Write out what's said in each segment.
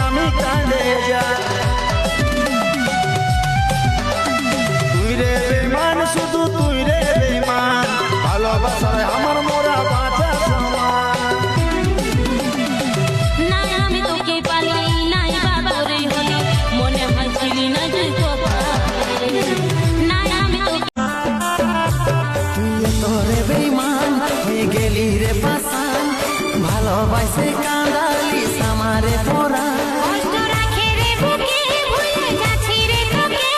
আমি কাঁদে যা তুই রে বেমান শুধু তুই রে বেমান ভালোবাসায় আমার মোরা বাঁচা সমান না আমি তোকে পালি নাই বা তোরে হলি মনে হয় ছিলি না তুই না আমি তুই তোরে বেমান হয়ে গেলি রে পাশান ভালোবাসে কাঁদালি আমারে পোরা কষ্ট রাখে রে বুকে ভুলে যাচ্ছি রে তোকে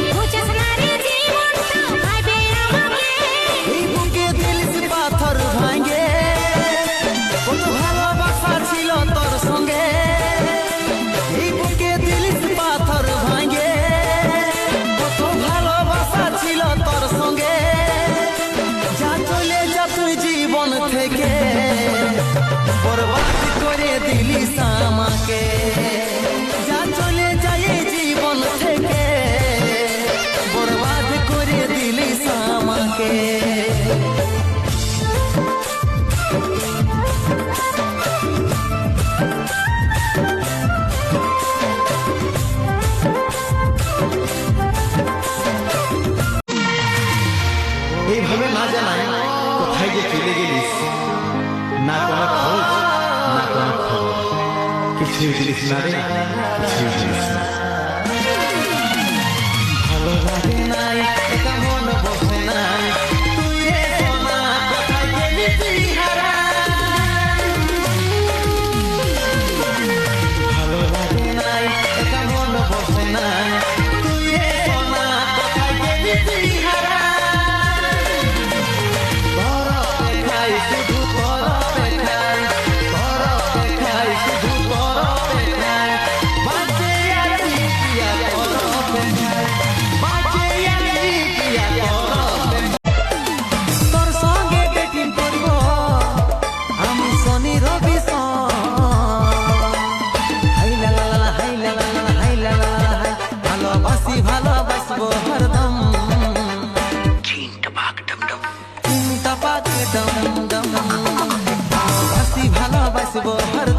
বুঝছ না রে জীবনটা ভাইবে আমাকে এই বুকে দিলিস পাথর ভাঙে কত ভালোবাসা ছিল তোর সঙ্গে এই বুকে দিলিস পাথর ভাঙে কত ভালোবাসা ছিল তোর সঙ্গে যা চলে যা তুই জীবন থেকে বরবাদ করে দিলিস আমাকে যা চলে যায় জীবন থেকে বরবাদ করে দিলিস আমাকে এইভাবে না জানাই কোথায় যে চলে গেলিস না কোনো খোঁজ না কোনো খবর কিছুই দিলিস না রে কিছুই দিলিস না ভালো লাগে নাই এটা মন বসে নাই তুই রে সোনা কোথায় গেলি তুই হারা ভালো লাগে নাই এটা মন বসে নাই তুই রে সোনা কোথায় গেলি তুই হারা তরফে খাই শুধু তরফে খাই তরফে খাই শুধু তরফে খাই বাঁচে আছি কিয়া তরফে খাই বাঁচে আছি কিয়া তরফে তোর সঙ্গে ডেটিং করব আমি শনি রবি হাই লা লা লা হাই লা লা লা হাই লা লা লা হাই ভালোবাসি ভালোবাসবো হরদম চিন্তা পাক ডম ডম ভালোবাসি ভালোবাসবো হরদম